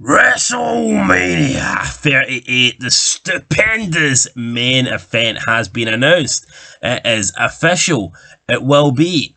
WrestleMania 38, the stupendous main event has been announced. It is official. It will be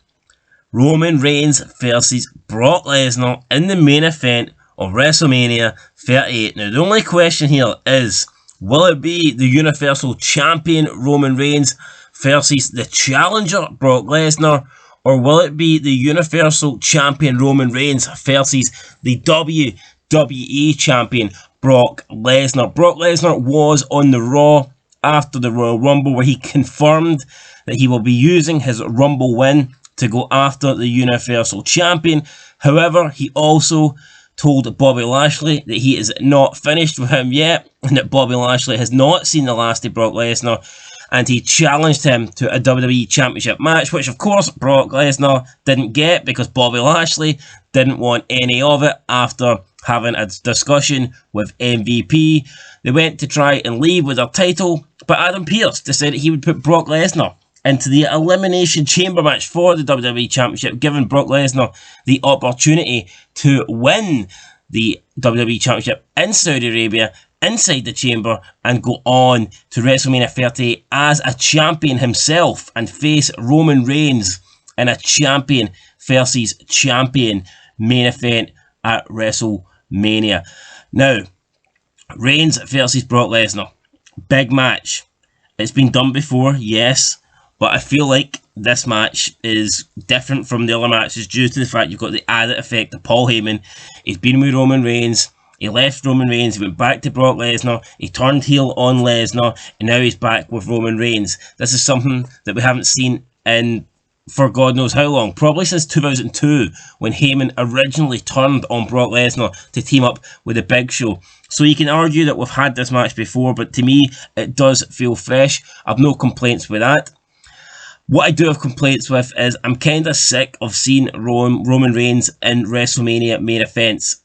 Roman Reigns versus Brock Lesnar in the main event of WrestleMania 38. Now, the only question here is, will it be the Universal Champion Roman Reigns versus the challenger Brock Lesnar? Or will it be the Universal Champion Roman Reigns versus the WWE Champion Brock Lesnar? Brock Lesnar was on the Raw after the Royal Rumble, where he confirmed that he will be using his Rumble win to go after the Universal Champion. However, he also told Bobby Lashley that he is not finished with him yet, and that Bobby Lashley has not seen the last of Brock Lesnar, and he challenged him to a WWE Championship match, which of course Brock Lesnar didn't get because Bobby Lashley didn't want any of it after having a discussion with MVP. They went to try and leave with their title, but Adam Pearce decided he would put Brock Lesnar into the Elimination Chamber match for the WWE Championship, giving Brock Lesnar the opportunity to win the WWE Championship in Saudi Arabia, inside the chamber, and go on to WrestleMania 38 as a champion himself and face Roman Reigns in a champion versus champion main event at WrestleMania. Now, Reigns versus Brock Lesnar. Big match. It's been done before, yes, but I feel like this match is different from the other matches due to the fact you've got the added effect of Paul Heyman. He's been with Roman Reigns. He left Roman Reigns. He went back to Brock Lesnar. He turned heel on Lesnar. And now he's back with Roman Reigns. This is something that we haven't seen in for God knows how long. Probably since 2002, when Heyman originally turned on Brock Lesnar to team up with the Big Show. So you can argue that we've had this match before, but to me, it does feel fresh. I've no complaints with that. What I do have complaints with is I'm kind of sick of seeing Roman Reigns in WrestleMania main events.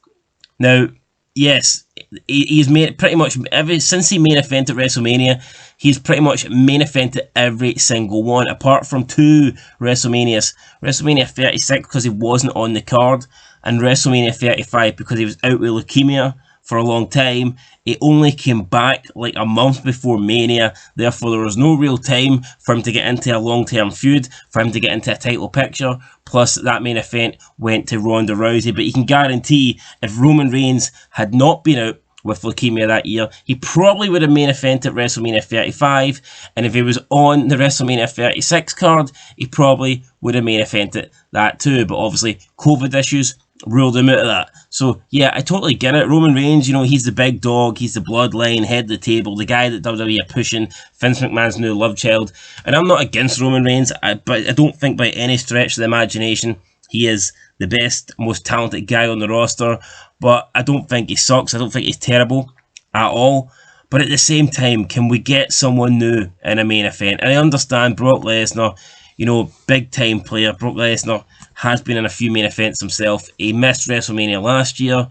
Now, yes, he's made pretty much since he main evented WrestleMania, he's pretty much main evented every single one, apart from two WrestleManias. WrestleMania 36 because he wasn't on the card, and WrestleMania 35 because he was out with leukemia for a long time. He only came back like a month before Mania, therefore there was no real time for him to get into a long-term feud, for him to get into a title picture, plus that main event went to Ronda Rousey. But you can guarantee if Roman Reigns had not been out with leukemia that year, he probably would have main evented WrestleMania 35, and if he was on the WrestleMania 36 card, he probably would have main evented that too, but obviously COVID issues ruled him out of that. So yeah, I totally get it. Roman Reigns, you know, he's the big dog, he's the bloodline, head of the table, the guy that WWE are pushing, Vince McMahon's new love child. And I'm not against Roman Reigns, but I don't think by any stretch of the imagination he is the best, most talented guy on the roster. But I don't think he sucks. I don't think he's terrible at all. But at the same time, can we get someone new in a main event? And I understand Brock Lesnar, you know, big time player. Brock Lesnar has been in a few main events himself. He missed WrestleMania last year.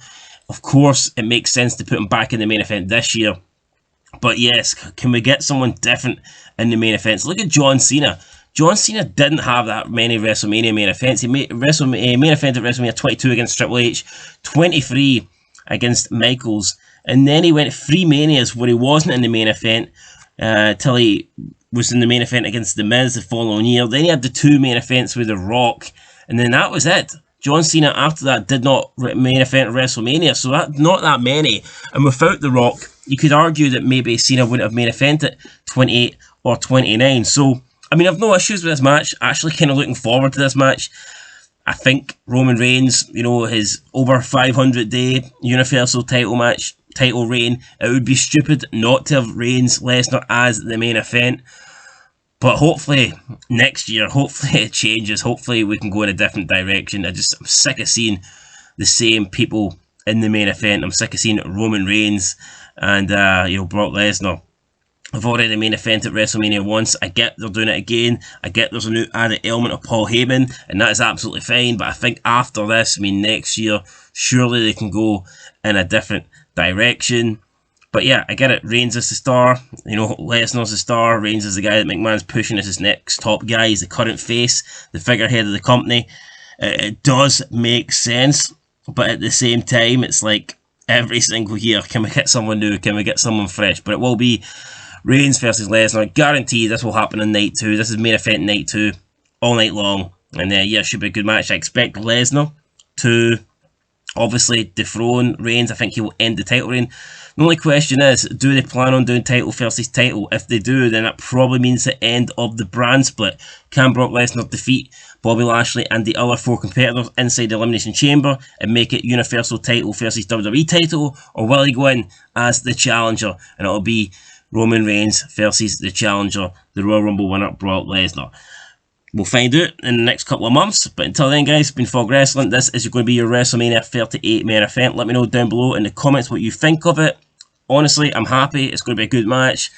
Of course, it makes sense to put him back in the main event this year. But yes, can we get someone different in the main events? Look at John Cena. John Cena didn't have that many WrestleMania main events. He main event at WrestleMania 22 against Triple H, 23 against Michaels, and then he went 3 Manias where he wasn't in the main event till he was in the main event against The Miz the following year. Then he had the 2 main events with The Rock, and then that was it. John Cena after that did not main event at WrestleMania, so that not that many. And without The Rock, you could argue that maybe Cena wouldn't have main evented 28 or 29. So, I mean, I've no issues with this match. Actually kind of looking forward to this match. I think Roman Reigns, you know, his over 500-day Universal title match, title reign, it would be stupid not to have Reigns Lesnar as the main event. But hopefully next year, hopefully it changes. Hopefully we can go in a different direction. I'm sick of seeing the same people in the main event. I'm sick of seeing Roman Reigns and you know, Brock Lesnar. I've already main event at WrestleMania once. I get they're doing it again. I get there's a new added element of Paul Heyman, and that is absolutely fine. But I think after this, I mean next year, surely they can go in a different direction. But yeah, I get it. Reigns is the star. You know, Lesnar's the star. Reigns is the guy that McMahon's pushing as his next top guy. He's the current face, the figurehead of the company. It does make sense, but at the same time, it's like every single year. Can we get someone new? Can we get someone fresh? But it will be Reigns versus Lesnar. Guaranteed this will happen on night 2. This is main event night 2. All night long. And yeah, it should be a good match. I expect Lesnar to obviously dethrone Reigns. I think he will end the title reign. The only question is, do they plan on doing title versus title? If they do, then that probably means the end of the brand split. Can Brock Lesnar defeat Bobby Lashley and the other 4 competitors inside the Elimination Chamber and make it Universal title versus WWE title? Or will he go in as the challenger and it'll be Roman Reigns versus the challenger, the Royal Rumble winner, Brock Lesnar? We'll find out in the next couple of months. But until then, guys, it's been Fog Wrestling. This is going to be your WrestleMania 38 main event. Let me know down below in the comments what you think of it. Honestly, I'm happy. It's going to be a good match.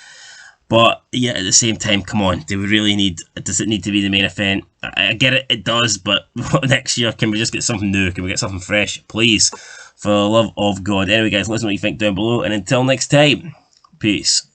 But yeah, at the same time, come on. Do we really need... Does it need to be the main event? I get it, it does. But next year, can we just get something new? Can we get something fresh? Please. For the love of God. Anyway, guys, let us know what you think down below. And until next time, peace.